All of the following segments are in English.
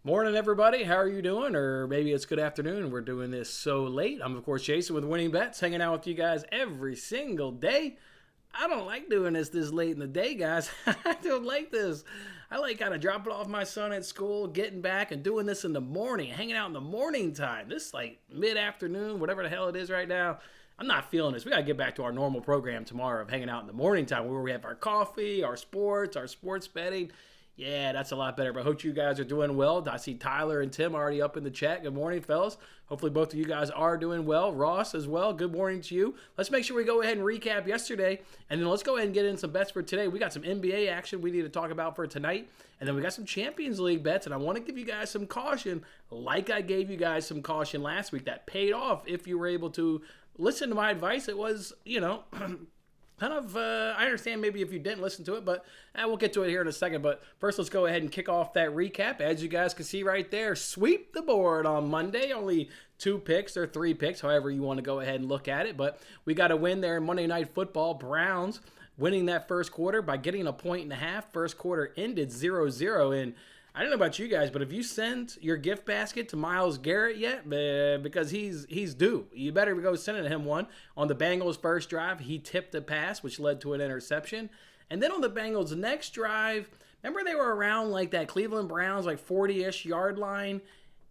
Morning, everybody. How are you doing? Or maybe it's good afternoon. We're doing this so late. I'm, of course, Jason with Winning Bets, hanging out with you guys every single day. I don't like doing this late in the day, guys. I don't like this. I like kind of dropping off my son at school, getting back, and doing this in the morning, hanging out in the morning time. This like mid-afternoon, whatever the hell it is right now. I'm not feeling this. We got to get back to our normal program tomorrow of hanging out in the morning time where we have our coffee, our sports betting. Yeah, that's a lot better. But I hope you guys are doing well. I see Tyler and Tim already up in the chat. Good morning, fellas. Hopefully both of you guys are doing well. Ross as well. Good morning to you. Let's make sure we go ahead and recap yesterday. And then let's go ahead and get in some bets for today. We got some NBA action we need to talk about for tonight. And then we got some Champions League bets. And I want to give you guys some caution like I gave you guys some caution last week. That paid off if you were able to listen to my advice. It was, I understand maybe if you didn't listen to it, but we'll get to it here in a second. But first, let's go ahead and kick off that recap. As you guys can see right there, sweep the board on Monday. Only 2 picks or 3 picks, however you want to go ahead and look at it. But we got a win there in Monday Night Football. Browns winning that first quarter by getting a 1.5. First quarter ended 0-0. And I don't know about you guys, but have you sent your gift basket to Myles Garrett yet? Because he's due. You better go sending him one. On the Bengals' first drive, he tipped a pass, which led to an interception. And then on the Bengals' next drive, remember they were around like that Cleveland Browns, like 40-ish yard line?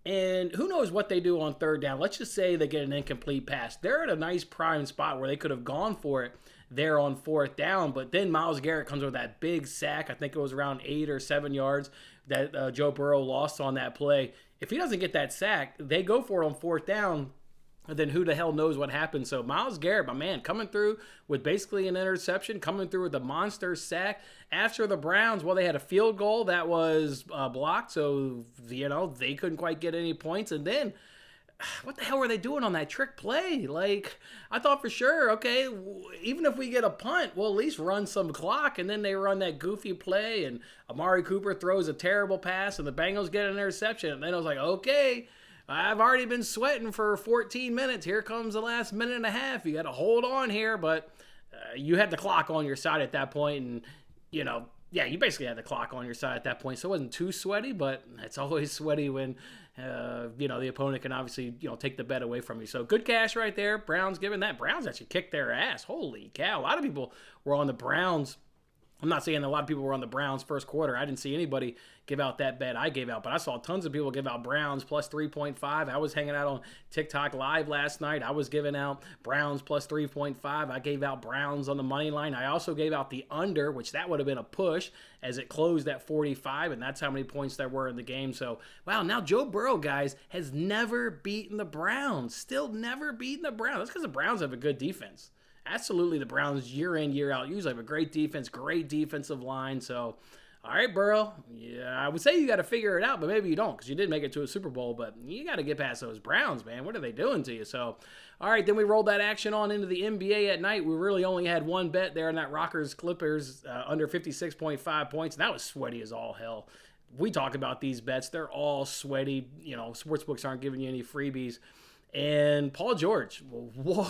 And who knows what they do on third down. Let's just say they get an incomplete pass. They're at a nice prime spot where they could have gone for it there on fourth down. But then Myles Garrett comes with that big sack. I think it was around 8 or 7 yards that Joe Burrow lost on that play. If he doesn't get that sack, they go for it on fourth down. And then who the hell knows what happened. So Myles Garrett, my man, coming through with basically an interception, coming through with a monster sack. After the Browns, well, they had a field goal that was blocked. So, they couldn't quite get any points. And then what the hell were they doing on that trick play? Like, I thought for sure, okay, even if we get a punt, we'll at least run some clock. And then they run that goofy play, and Amari Cooper throws a terrible pass, and the Bengals get an interception. And then I was like, okay, I've already been sweating for 14 minutes. Here comes the last minute and a half. You got to hold on here. But you had the clock on your side at that point, and, you basically had the clock on your side at that point, so it wasn't too sweaty, but it's always sweaty when, the opponent can obviously, take the bet away from you. So good cash right there. Browns giving that. Browns actually kicked their ass. Holy cow. A lot of people were on the Browns. I'm not saying a lot of people were on the Browns first quarter. I didn't see anybody give out that bet I gave out, but I saw tons of people give out Browns plus 3.5. I was hanging out on TikTok Live last night. I was giving out Browns plus 3.5. I gave out Browns on the money line. I also gave out the under, which that would have been a push as it closed at 45, and that's how many points there were in the game. So, wow, now Joe Burrow, guys, has never beaten the Browns. Still never beaten the Browns. That's because the Browns have a good defense. Absolutely, the Browns year in, year out usually have a great defense, great defensive line. So, all right, Burrow, yeah, I would say you got to figure it out, but maybe you don't because you did make it to a Super Bowl, but you got to get past those Browns, man. What are they doing to you? So, all right, then we rolled that action on into the NBA at night. We really only had one bet there in that Rockers-Clippers under 56.5 points, and that was sweaty as all hell. We talk about these bets. They're all sweaty. Sportsbooks aren't giving you any freebies. And Paul George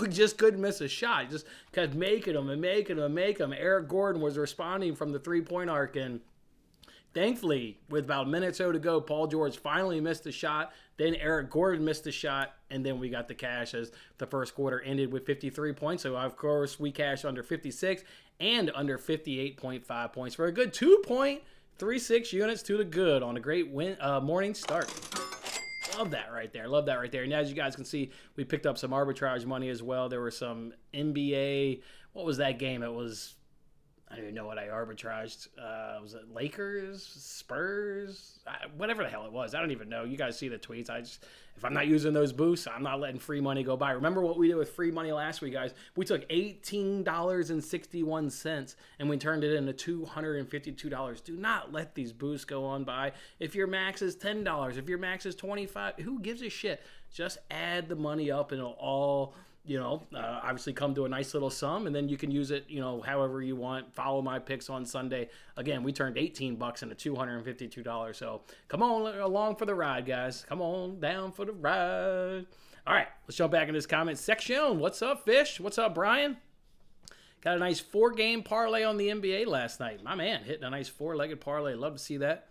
just couldn't miss a shot. Just kept making them. Eric Gordon was responding from the three-point arc, and thankfully, with about a minute or so to go, Paul George finally missed a shot. Then Eric Gordon missed a shot, and then we got the cash as the first quarter ended with 53 points. So, of course, we cashed under 56 and under 58.5 points for a good 2.36 units to the good on a great morning start. Love that right there. And as you guys can see, we picked up some arbitrage money as well. There were some NBA. What was that game? I don't even know what I arbitraged. Was it Lakers, Spurs, whatever the hell it was? I don't even know. You guys see the tweets. If I'm not using those boosts, I'm not letting free money go by. Remember what we did with free money last week, guys? We took $18.61 and we turned it into $252. Do not let these boosts go on by. If your max is $10, if your max is $25, who gives a shit? Just add the money up and it'll all obviously come to a nice little sum, and then you can use it, however you want. Follow my picks on Sunday. Again, we turned $18 into $252. So come on along for the ride, guys. Come on down for the ride. All right, let's jump back in this comment section. What's up, Fish? What's up, Brian? Got a nice 4-game parlay on the NBA last night. My man hitting a nice 4-legged parlay. Love to see that.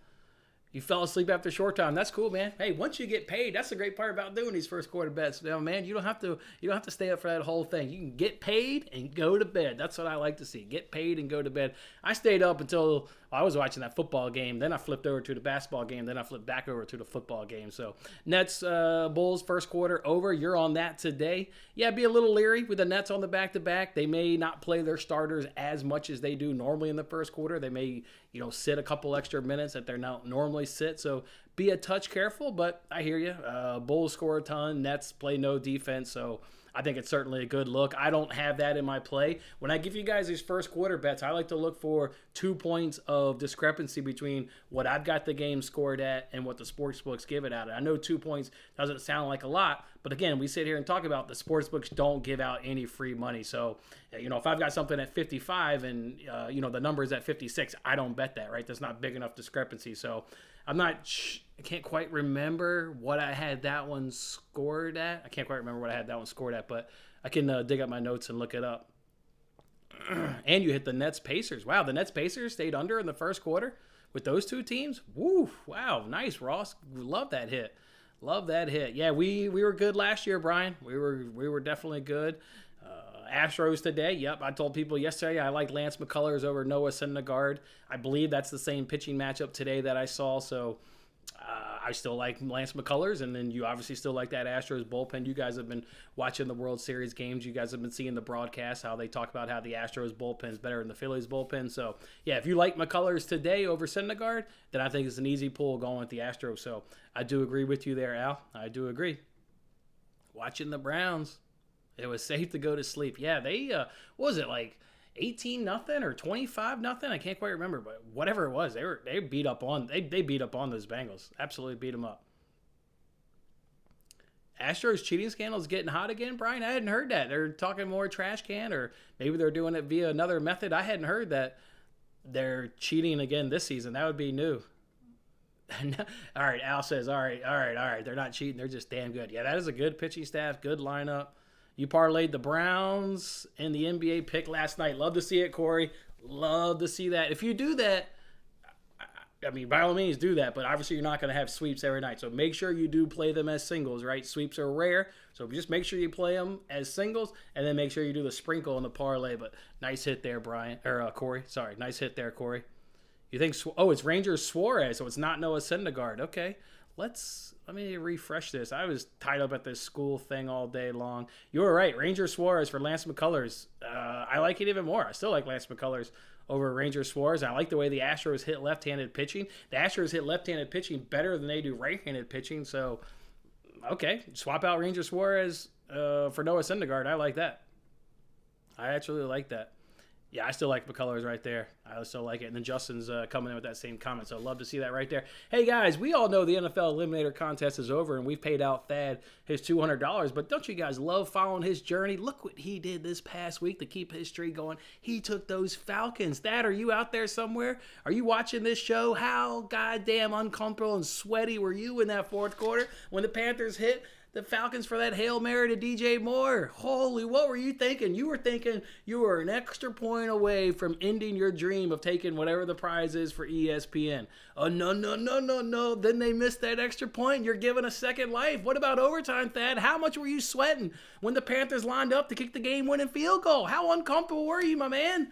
You fell asleep after short time. That's cool, man. Hey, once you get paid, that's the great part about doing these first quarter bets. You know, man, you don't have to stay up for that whole thing. You can get paid and go to bed. That's what I like to see. Get paid and go to bed. I stayed up until I was watching that football game. Then I flipped over to the basketball game. Then I flipped back over to the football game. So Nets, Bulls first quarter over. You're on that today. Yeah, be a little leery with the Nets on the back-to-back. They may not play their starters as much as they do normally in the first quarter. They may, sit a couple extra minutes that they're not normally sit. So be a touch careful, but I hear you. Bulls score a ton. Nets play no defense. So I think it's certainly a good look. I don't have that in my play. When I give you guys these first quarter bets, I like to look for 2 points of discrepancy between what I've got the game scored at and what the sports books give it at. I know 2 points doesn't sound like a lot, but again, we sit here and talk about the sports books don't give out any free money. So, if I've got something at 55 and, the number is at 56, I don't bet that, right? That's not big enough discrepancy. So I can't quite remember what I had that one scored at. But I can dig up my notes and look it up. And you hit the Nets Pacers. Wow, the Nets Pacers stayed under in the first quarter with those two teams. Woo, wow, nice, Ross. Love that hit. Yeah, we were good last year, Brian. We were definitely good. Astros today. Yep, I told people yesterday I like Lance McCullers over Noah Syndergaard. I believe that's the same pitching matchup today that I saw. So I still like Lance McCullers, and then you obviously still like that Astros bullpen. You guys have been watching the World Series games. You guys have been seeing the broadcast, how they talk about how the Astros bullpen is better than the Phillies bullpen. So, yeah, if you like McCullers today over Syndergaard, then I think it's an easy pull going with the Astros. So I do agree with you there, Al. I do agree. Watching the Browns. It was safe to go to sleep. Yeah, they, what was it, like 18-0 or 25-0? I can't quite remember, but whatever it was, they beat up on those Bengals. Absolutely beat them up. Astros cheating scandal is getting hot again, Brian. I hadn't heard that. They're talking more trash can, or maybe they're doing it via another method. I hadn't heard that they're cheating again this season. That would be new. All right, Al says, all right. They're not cheating. They're just damn good. Yeah, that is a good pitching staff, good lineup. You parlayed the Browns in the NBA pick last night. Love to see it, Corey. Love to see that. If you do that, I mean, by all means do that, but obviously you're not going to have sweeps every night. So make sure you do play them as singles, right? Sweeps are rare, so just make sure you play them as singles, and then make sure you do the sprinkle and the parlay. But nice hit there, Corey. Sorry, nice hit there, Corey. You think, it's Rangers Suarez, so it's not Noah Syndergaard. Okay, let me refresh this. I was tied up at this school thing all day long. You were right. Ranger Suarez for Lance McCullers. I like it even more. I still like Lance McCullers over Ranger Suarez. I like the way the Astros hit left-handed pitching. The Astros hit left-handed pitching better than they do right-handed pitching. So, okay, swap out Ranger Suarez for Noah Syndergaard. I like that. I actually like that. Yeah, I still like McCullers right there. I still like it. And then Justin's coming in with that same comment, so I'd love to see that right there. Hey, guys, we all know the NFL Eliminator Contest is over, and we've paid out Thad his $200, but don't you guys love following his journey? Look what he did this past week to keep his streak going. He took those Falcons. Thad, are you out there somewhere? Are you watching this show? How goddamn uncomfortable and sweaty were you in that fourth quarter when the Panthers hit the Falcons for that Hail Mary to DJ Moore? Holy, what were you thinking? You were thinking you were an extra point away from ending your dream of taking whatever the prize is for ESPN. Oh, no. Then they missed that extra point. You're given a second life. What about overtime, Thad? How much were you sweating when the Panthers lined up to kick the game-winning field goal? How uncomfortable were you, my man?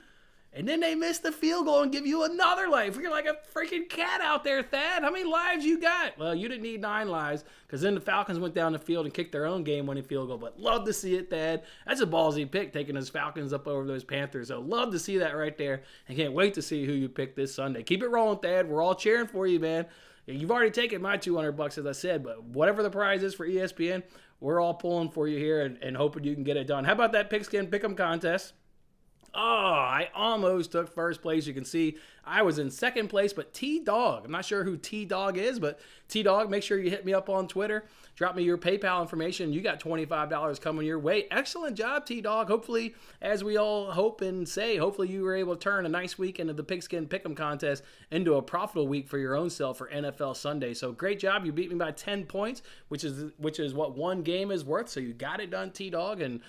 And then they missed the field goal and give you another life. You're like a freaking cat out there, Thad. How many lives you got? Well, you didn't need 9 lives, because then the Falcons went down the field and kicked their own game-winning field goal. But love to see it, Thad. That's a ballsy pick, taking those Falcons up over those Panthers. So love to see that right there. And can't wait to see who you pick this Sunday. Keep it rolling, Thad. We're all cheering for you, man. You've already taken my $200, as I said, but whatever the prize is for ESPN, we're all pulling for you here and hoping you can get it done. How about that Pigskin Pick'em contest? Oh, I almost took first place. You can see I was in second place, but T-Dog, I'm not sure who T-Dog is, but T-Dog, make sure you hit me up on Twitter. Drop me your PayPal information. You got $25 coming your way. Excellent job, T-Dog. Hopefully, as we all hope and say, hopefully you were able to turn a nice weekend of the Pigskin Pick'em contest into a profitable week for your own self for NFL Sunday. So great job. You beat me by 10 points, which is what one game is worth. So you got it done, T-Dog, and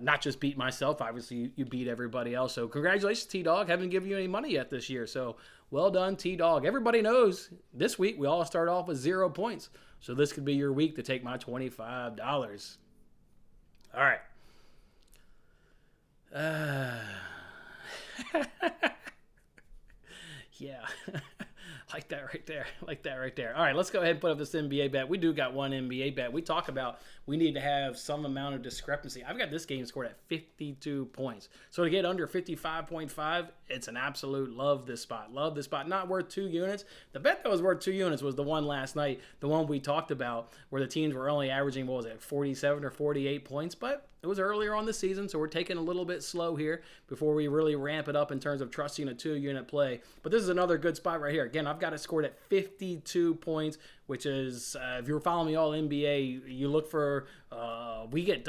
not just beat myself. Obviously, you beat everybody else. So congratulations, T-Dog. Haven't given you any money yet this year. So well done, T-Dog. Everybody knows this week we all start off with 0 points. So this could be your week to take my $25. All right. Yeah. Like that right there. Like that right there. All right, let's go ahead and put up this NBA bet. We do got one NBA bet. We talk about we need to have some amount of discrepancy. I've got this game scored at 52 points. So to get under 55.5, it's an absolute love this spot. Love this spot. Not worth 2 units. The bet that was worth 2 units was the one last night, the one we talked about where the teams were only averaging, 47 or 48 points. But it was earlier on the season, so we're taking a little bit slow here before we really ramp it up in terms of trusting a 2-unit play. But this is another good spot right here. Again, I've got it scored at 52 points, which is, if you're following me all NBA, you look for, we get,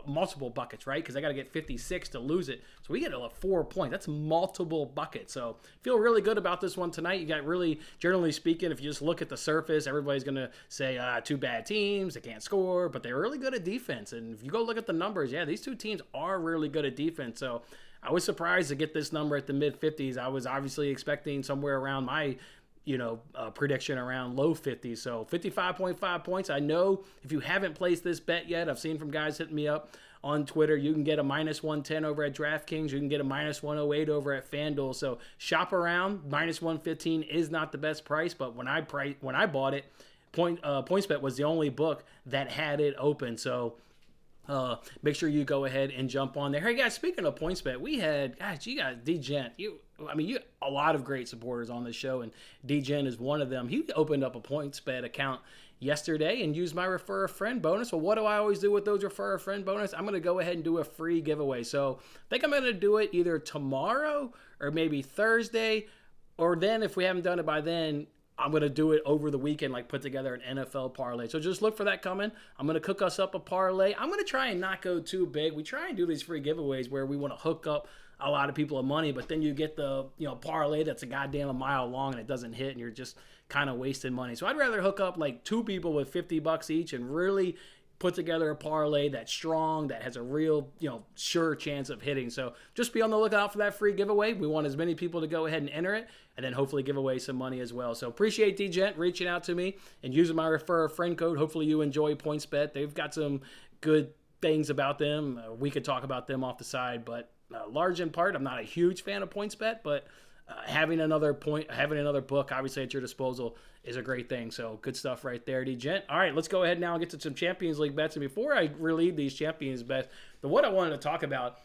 multiple buckets, right? Because I got to get 56 to lose it. So we get 4 points. That's multiple buckets. So feel really good about this one tonight. You got really, generally speaking, if you just look at the surface, everybody's going to say 2 bad teams, they can't score, but they're really good at defense. And if you go look at the numbers, yeah, these 2 teams are really good at defense. So I was surprised to get this number at the mid-50s. I was obviously expecting somewhere around my prediction around low 50s. So 55.5 points. I know if you haven't placed this bet yet, I've seen from guys hitting me up on Twitter, you can get a -110 over at DraftKings. You can get a -108 over at FanDuel. So shop around. -115 is not the best price, but when I bought it, PointsBet was the only book that had it open. So make sure you go ahead and jump on there. Hey guys, speaking of PointsBet, we had, you got DGent. You a lot of great supporters on the show, and DGen is one of them. He opened up a PointsBet account yesterday and used my refer a friend bonus. Well, what do I always do with those refer a friend bonus? I'm going to go ahead and do a free giveaway. So I think I'm going to do it either tomorrow or maybe Thursday, or then if we haven't done it by then, I'm going to do it over the weekend, like put together an NFL parlay. So just look for that coming. I'm going to cook us up a parlay. I'm going to try and not go too big. We try and do these free giveaways where we want to hook up a lot of people of money, but then you get the parlay that's a goddamn a mile long and it doesn't hit and you're just kind of wasting money. So I'd rather hook up like 2 people with $50 each and really put together a parlay that's strong, that has a real, sure chance of hitting. So just be on the lookout for that free giveaway. We want as many people to go ahead and enter it and then hopefully give away some money as well. So appreciate DGent reaching out to me and using my refer a friend code. Hopefully you enjoy PointsBet. They've got some good things about them. We could talk about them off the side, but large in part, I'm not a huge fan of PointsBet, but having another book obviously at your disposal is a great thing. So good stuff right there, DGent. All right, let's go ahead now and get to some Champions League bets. And before I relieve these Champions bets, what I wanted to talk about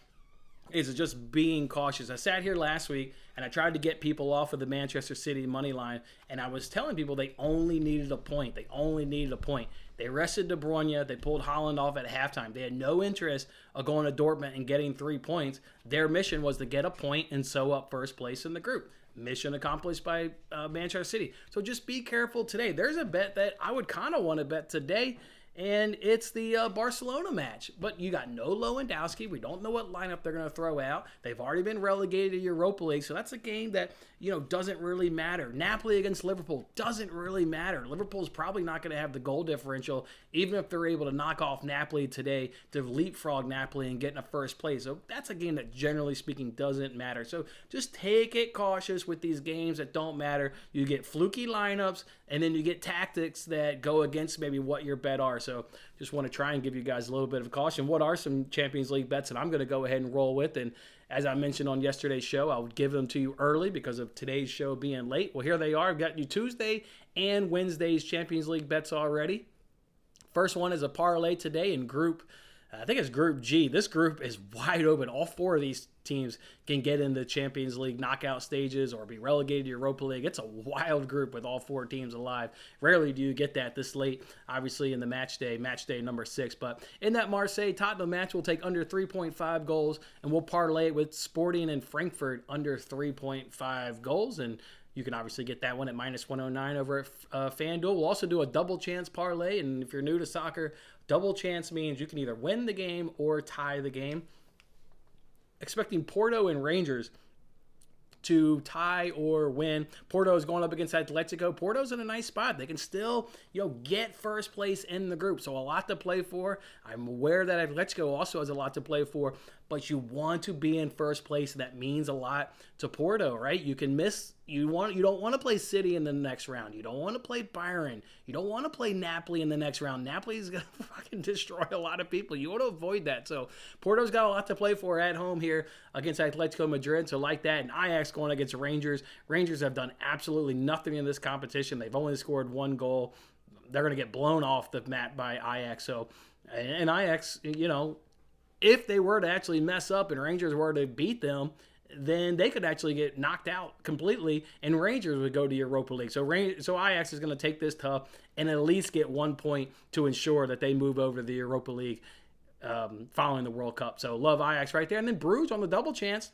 is just being cautious. I sat here last week and I tried to get people off of the Manchester City money line, and I was telling people they only needed a point. They rested De Bruyne. They pulled Haaland off at halftime. They had no interest of going to Dortmund and getting 3 points. Their mission was to get a point and sew up first place in the group. Mission accomplished by Manchester City. So just be careful today. There's a bet that I would kind of want to bet today, and it's the Barcelona match. But you got no Lewandowski. We don't know what lineup they're going to throw out. They've already been relegated to Europa League, so that's a game that doesn't really matter. Napoli against Liverpool doesn't really matter. Liverpool's probably not going to have the goal differential, even if they're able to knock off Napoli today to leapfrog Napoli and get in a first place. So that's a game that, generally speaking, doesn't matter. So just take it cautious with these games that don't matter. You get fluky lineups, and then you get tactics that go against maybe what your bet are. So just want to try and give you guys a little bit of caution. What are some Champions League bets that I'm going to go ahead and roll with? And as I mentioned on yesterday's show, I would give them to you early because of today's show being late. Well, here they are. I've got you Tuesday and Wednesday's Champions League bets already. First one is a parlay today in I think it's Group G. This group is wide open. All 4 of these teams can get in the Champions League knockout stages or be relegated to Europa League. It's a wild group with all 4 teams alive. Rarely do you get that this late, obviously in the match day number 6. But in that Marseille-Tottenham match, we'll take under 3.5 goals, and we'll parlay it with Sporting and Frankfurt under 3.5 goals. And you can obviously get that one at -109 over at FanDuel. We'll also do a double chance parlay, and if you're new to soccer, double chance means you can either win the game or tie the game. Expecting Porto and Rangers to tie or win. Porto is going up against Atletico. Porto's in a nice spot. They can still, get first place in the group. So a lot to play for. I'm aware that Atletico also has a lot to play for, but you want to be in first place. That means a lot to Porto, right? You can miss. You don't want to play City in the next round. You don't want to play Bayern. You don't want to play Napoli in the next round. Napoli is going to fucking destroy a lot of people. You want to avoid that. So Porto's got a lot to play for at home here against Atletico Madrid. So like that, and Ajax going against Rangers. Rangers have done absolutely nothing in this competition. They've only scored 1 goal. They're going to get blown off the mat by Ajax. So, and Ajax, if they were to actually mess up and Rangers were to beat them, then they could actually get knocked out completely, and Rangers would go to Europa League. So Ajax is going to take this tough and at least get 1 point to ensure that they move over to the Europa League following the World Cup. So love Ajax right there. And then Bruges on the double chance.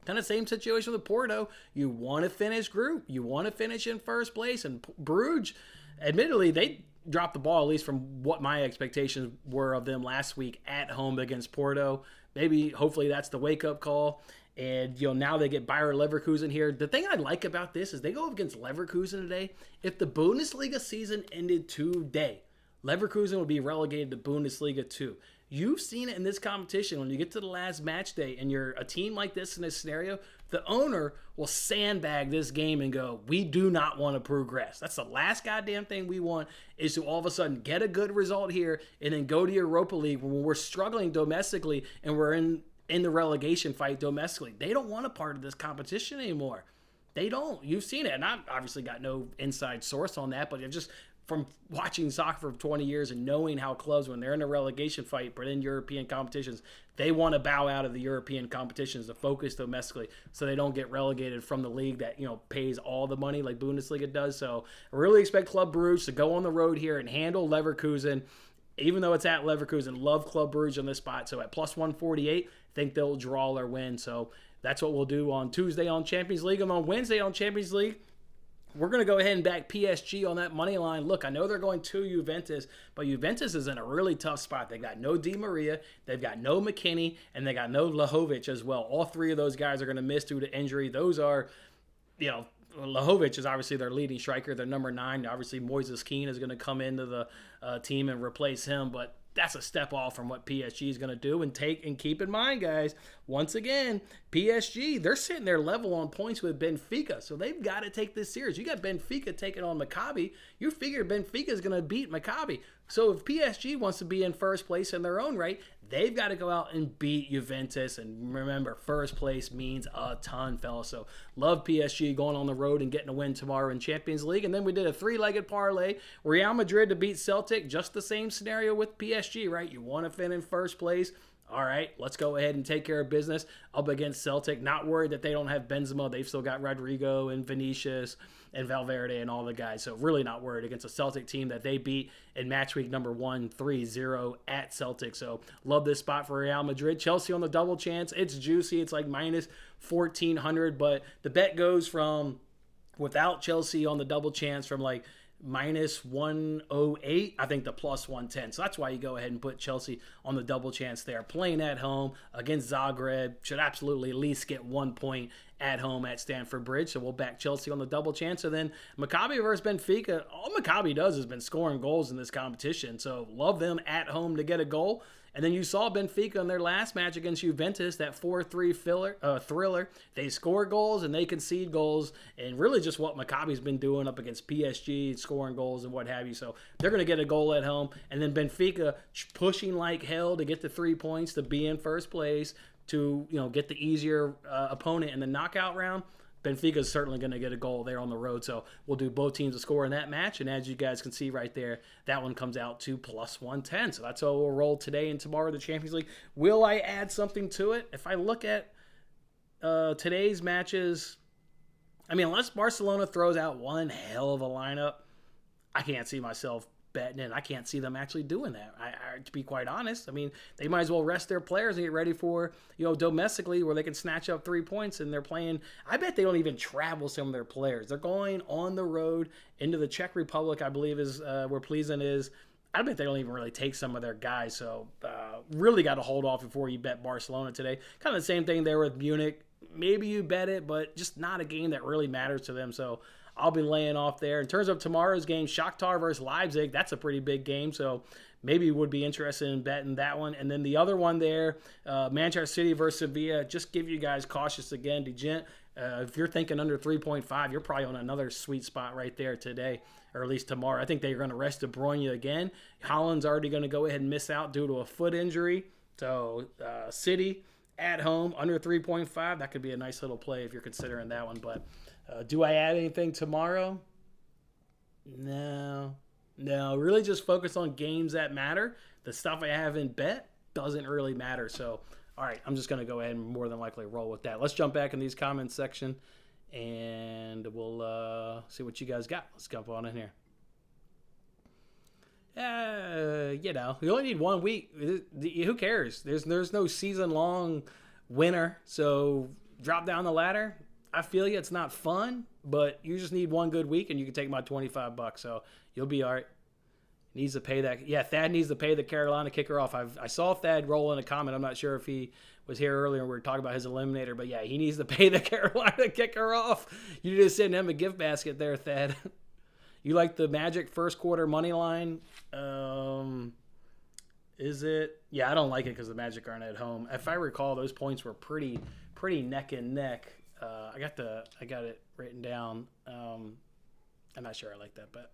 Kind of same situation with Porto. You want to finish group. You want to finish in first place. And Bruges, admittedly, they dropped the ball, at least from what my expectations were of them last week at home against Porto. Maybe, hopefully, that's the wake-up call. And, now they get Bayer Leverkusen here. The thing I like about this is they go up against Leverkusen today. If the Bundesliga season ended today, Leverkusen would be relegated to Bundesliga 2. You've seen it in this competition. When you get to the last match day and you're a team like this in this scenario, the owner will sandbag this game and go, we do not want to progress. That's the last goddamn thing we want, is to all of a sudden get a good result here and then go to Europa League when we're struggling domestically and we're in the relegation fight domestically. They don't want a part of this competition anymore. They don't. You've seen it. And I've obviously got no inside source on that, but just from watching soccer for 20 years and knowing how clubs, when they're in a relegation fight but in European competitions, they want to bow out of the European competitions to focus domestically so they don't get relegated from the league that, pays all the money like Bundesliga does. So I really expect Club Brugge to go on the road here and handle Leverkusen. Even though it's at Leverkusen, love Club Brugge on this spot. So at plus 148, think they'll draw or win. So that's what we'll do on Tuesday on Champions League. And on Wednesday on Champions League, we're going to go ahead and back PSG on that money line. Look, I know they're going to Juventus, but Juventus is in a really tough spot. They've got no Di Maria, they've got no McKennie, and they got no Vlahovic as well. All three of those guys are going to miss due to injury. Those are, Vlahovic is obviously their leading striker, their number 9. Obviously, Moises Kean is going to come into the team and replace him, but that's a step off from what PSG is going to do. And keep in mind, guys, once again, PSG, they're sitting there level on points with Benfica, so they've got to take this serious. You got Benfica taking on Maccabi. You figure Benfica is going to beat Maccabi. So if PSG wants to be in first place in their own right, they've got to go out and beat Juventus. And remember, first place means a ton, fellas. So love PSG going on the road and getting a win tomorrow in Champions League. And then we did a 3-legged parlay. Real Madrid to beat Celtic. Just the same scenario with PSG, right? You want to finish in first place. All right, let's go ahead and take care of business up against Celtic. Not worried that they don't have Benzema. They've still got Rodrigo and Vinicius and Valverde and all the guys. So really not worried against a Celtic team that they beat in match week number 1, 3-0 at Celtic. So love this spot for Real Madrid. Chelsea on the double chance. It's juicy. It's like minus 1,400, but the bet goes from without Chelsea on the double chance from like minus 108, I think, to plus 110. So that's why you go ahead and put Chelsea on the double chance there. Playing at home against Zagreb, should absolutely at least get 1 point at home at Stamford Bridge. So we'll back Chelsea on the double chance. And then Maccabi versus Benfica, all Maccabi does has been scoring goals in this competition. So love them at home to get a goal. And then you saw Benfica in their last match against Juventus, that 4-3 thriller. They score goals and they concede goals, and really just what Maccabi's been doing up against PSG, scoring goals and what have you. So they're going to get a goal at home. And then Benfica pushing like hell to get the 3 points to be in first place, to get the easier opponent in the knockout round. Benfica is certainly going to get a goal there on the road. So we'll do both teams to score in that match. And as you guys can see right there, that one comes out to plus 110. So that's how we'll roll today and tomorrow, the Champions League. Will I add something to it? If I look at today's matches, unless Barcelona throws out one hell of a lineup, I can't see myself betting in. I can't see them actually doing that. To be quite honest, they might as well rest their players and get ready for, domestically where they can snatch up 3 points, and they're playing. I bet they don't even travel some of their players. They're going on the road into the Czech Republic, I believe is where Plzeň is. I bet they don't even really take some of their guys. So really got to hold off before you bet Barcelona today. Kind of the same thing there with Munich. maybe you bet it, but just not a game that really matters to them. So I'll be laying off there. In terms of tomorrow's game, Shakhtar versus Leipzig, that's a pretty big game. So maybe would be interested in betting that one. And then the other one there, Manchester City versus Sevilla, just give you guys cautious again. DeGent, if you're thinking under 3.5, you're probably on another sweet spot right there today, or at least tomorrow. I think they're going to rest De Bruyne again. Holland's already going to go ahead and miss out due to a foot injury. So City at home, under 3.5, that could be a nice little play if you're considering that one. But do I add anything tomorrow? No, really just focus on games that matter. The stuff I haven't bet doesn't really matter. So, all right, I'm just going to go ahead and more than likely roll with that. Let's jump back in these comments section, and we'll see what you guys got. Let's jump on in here. You only need 1 week. Who cares? There's no season-long winner. So drop down the ladder. I feel you. It's not fun, but you just need 1 good week, and you can take my $25. So you'll be all right. Needs to pay that. Yeah, Thad needs to pay the Carolina kicker off. I saw Thad roll in a comment. I'm not sure if he was here earlier. We were talking about his eliminator, but yeah, he needs to pay the Carolina kicker off. You just send him a gift basket there, Thad. You like the Magic first quarter money line? Is it? Yeah, I don't like it because the Magic aren't at home. If I recall, those points were pretty neck and neck. I got it written down. I'm not sure I like that, but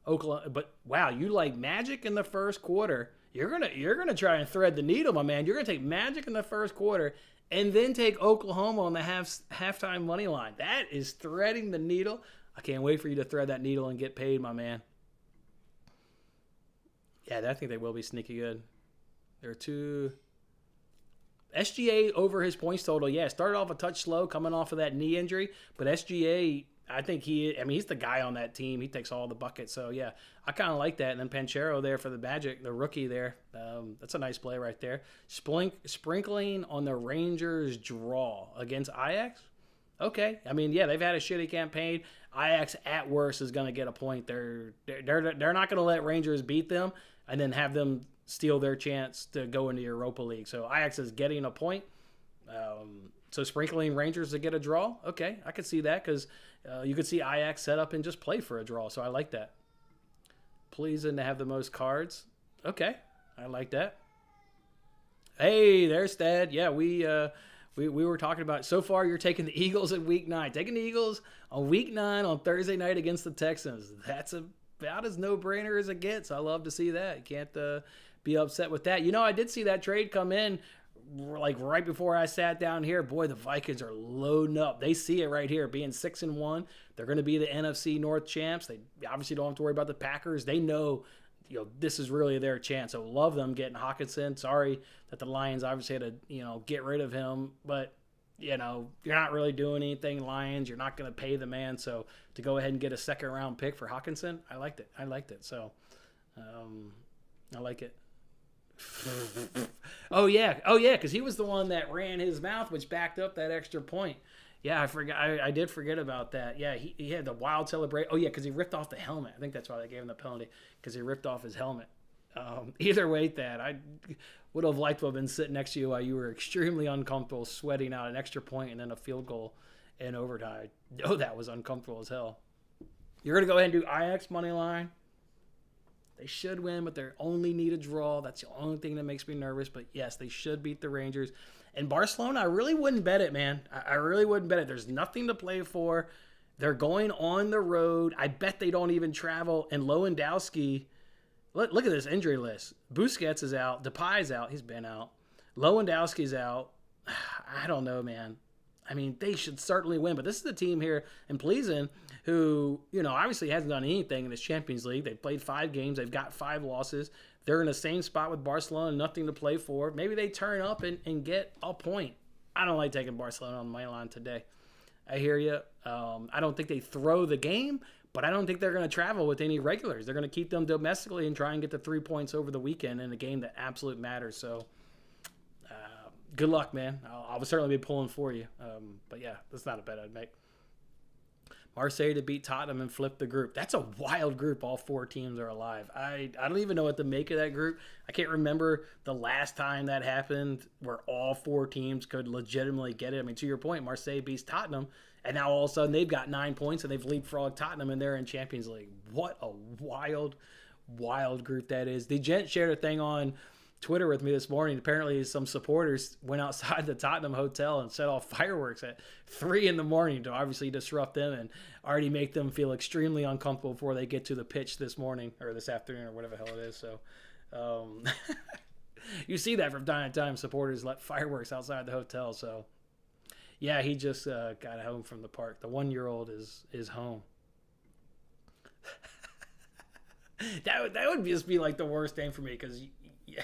Oklahoma. But wow, you like Magic in the first quarter? You're gonna try and thread the needle, my man. You're gonna take Magic in the first quarter and then take Oklahoma on the halftime money line. That is threading the needle. I can't wait for you to thread that needle and get paid, my man. Yeah, I think they will be sneaky good. There are two. SGA over his points total. Yeah, started off a touch slow coming off of that knee injury, but SGA, I think he's the guy on that team. He takes all the buckets. So, yeah, I kind of like that. And then Panchero there for the Magic, the rookie there. That's a nice play right there. Sprinkling on the Rangers draw against Ajax. Okay. I mean, yeah, they've had a shitty campaign. Ajax at worst is going to get a point. They're not going to let Rangers beat them and then have them steal their chance to go into Europa League. So Ajax is getting a point. So sprinkling Rangers to get a draw. Okay, I could see that because you could see Ajax set up and just play for a draw. So I like that. Pleasing to have the most cards. Okay, I like that. Hey, there's Thad. Yeah, we were talking about, so far you're taking the Eagles in week 9. Taking the Eagles on week 9 on Thursday night against the Texans. That's about as no-brainer as it gets. I love to see that. You can't be upset with that. I did see that trade come in like right before I sat down here. Boy, the Vikings are loading up. They see it right here, being 6-1. They're going to be the NFC North champs. They obviously don't have to worry about the Packers. They know this is really their chance. So love them getting Hawkinson. Sorry that the Lions obviously had to, get rid of him. But, you're not really doing anything, Lions. You're not going to pay the man. So to go ahead and get a second-round pick for Hawkinson, I liked it. So I like it. Oh, yeah, because he was the one that ran his mouth, which backed up that extra point. Yeah, I forgot. I did forget about that. Yeah, he had the wild celebration. Oh, yeah, because he ripped off the helmet. I think that's why they gave him the penalty, because he ripped off his helmet. Either way, Thad, I would have liked to have been sitting next to you while you were extremely uncomfortable, sweating out an extra point and then a field goal in overtime. I know that was uncomfortable as hell. You're going to go ahead and do Ajax money line. They should win, but they only need a draw. That's the only thing that makes me nervous. But, yes, they should beat the Rangers. And Barcelona, I really wouldn't bet it, man. I really wouldn't bet it. There's nothing to play for. They're going on the road. I bet they don't even travel. And Lewandowski, look at this injury list. Busquets is out. Depay's out. He's been out. Lewandowski's out. I don't know, man. I mean, they should certainly win. But this is the team here in Pleasin who, obviously hasn't done anything in this Champions League. They've played 5 games. They've got 5 losses. They're in the same spot with Barcelona, nothing to play for. Maybe they turn up and get a point. I don't like taking Barcelona on the money line today. I hear you. I don't think they throw the game, but I don't think they're going to travel with any regulars. They're going to keep them domestically and try and get the 3 points over the weekend in a game that absolutely matters. So good luck, man. I'll certainly be pulling for you. But, yeah, that's not a bet I'd make. Marseille to beat Tottenham and flip the group. That's a wild group. All 4 teams are alive. I don't even know what to make of that group. I can't remember the last time that happened where all 4 teams could legitimately get it. I mean, to your point, Marseille beats Tottenham, and now all of a sudden they've got 9 points and they've leapfrogged Tottenham and they're in Champions League. What a wild group that is. The gent shared a thing on Twitter with me this morning. Apparently some supporters went outside the Tottenham hotel and set off fireworks at 3 a.m. to obviously disrupt them and already make them feel extremely uncomfortable before they get to the pitch this morning or this afternoon or whatever the hell it is. So you see that from time to time, supporters let fireworks outside the hotel. So yeah, he just got home from the park. The 1-year-old is home. That would just be like the worst thing for me because yeah,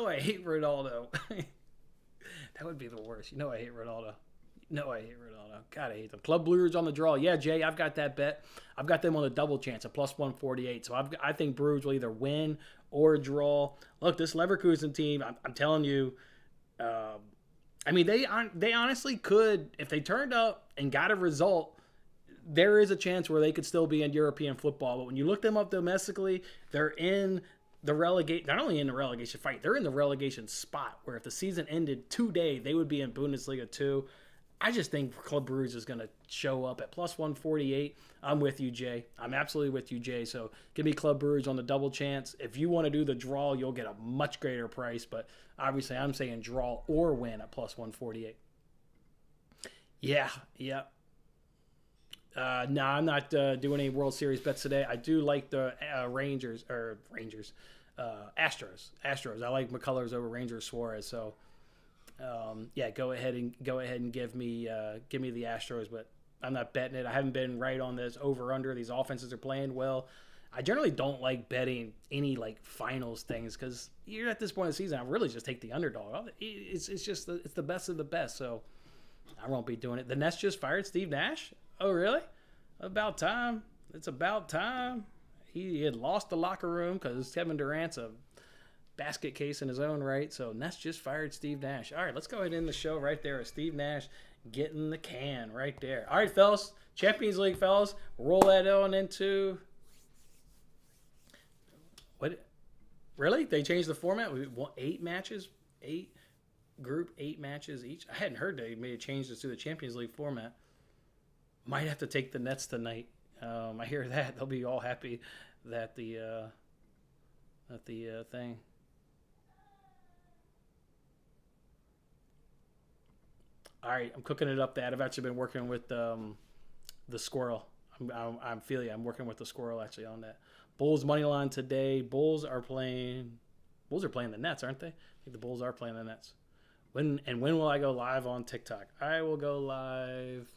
I hate Ronaldo. That would be the worst. I hate Ronaldo. God, I hate them. Club Brugge on the draw. Yeah, Jay, I've got that bet. I've got them on a double chance, a plus 148. So I think Brugge will either win or draw. Look, this Leverkusen team, I'm telling you, I mean, they honestly could, if they turned up and got a result, there is a chance where they could still be in European football. But when you look them up domestically, they're in the not only in the relegation fight, they're in the relegation spot where if the season ended today, they would be in Bundesliga 2. I just think Club Brugge is going to show up at plus 148. I'm with you, Jay. I'm absolutely with you, Jay. So give me Club Brugge on the double chance. If you want to do the draw, you'll get a much greater price. But obviously, I'm saying draw or win at plus 148. Yeah. No, I'm not doing any World Series bets today. I do like the Astros. I like McCullers over Rangers Suarez. So, yeah, go ahead and give me the Astros, but I'm not betting it. I haven't been right on this over under. These offenses are playing well. I generally don't like betting any like finals things because you're at this point of the season. I really just take the underdog. It's the best of the best. So I won't be doing it. The Nets just fired Steve Nash. Oh, really? About time. It's about time. He had lost the locker room because Kevin Durant's a basket case in his own right. So Nets just fired Steve Nash. All right, let's go ahead and end the show right there with Steve Nash getting the can right there. All right, fellas. Champions League, fellas. Roll that on into... What? Really? They changed the format? We want 8 matches? 8 matches each? I hadn't heard they made changes to the Champions League format. Might have to take the Nets tonight. I hear that. They'll be all happy that the thing. All right, I'm cooking it up. That I've actually been working with the squirrel. I'm feeling. I'm working with the squirrel actually on that. Bulls money line today. Bulls are playing the Nets, aren't they? I think the Bulls are playing the Nets. When will I go live on TikTok? I will go live.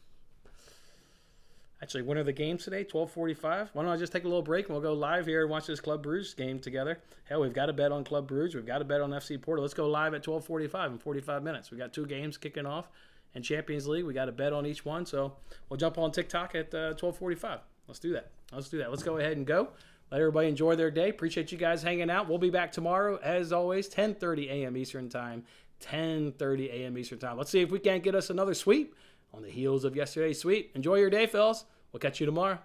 Actually, when are the games today? 12:45. Why don't I just take a little break and we'll go live here and watch this Club Brugge game together? Hell, we've got a bet on Club Brugge. We've got a bet on FC Porto. Let's go live at 12:45 in 45 minutes. We got 2 games kicking off in Champions League. We got a bet on each one, so we'll jump on TikTok at 12:45. Let's do that. Let's go ahead and go. Let everybody enjoy their day. Appreciate you guys hanging out. We'll be back tomorrow, as always, 10:30 a.m. Eastern Time. 10:30 a.m. Eastern Time. Let's see if we can't get us another sweep on the heels of yesterday's sweep. Enjoy your day, fellas. We'll catch you tomorrow.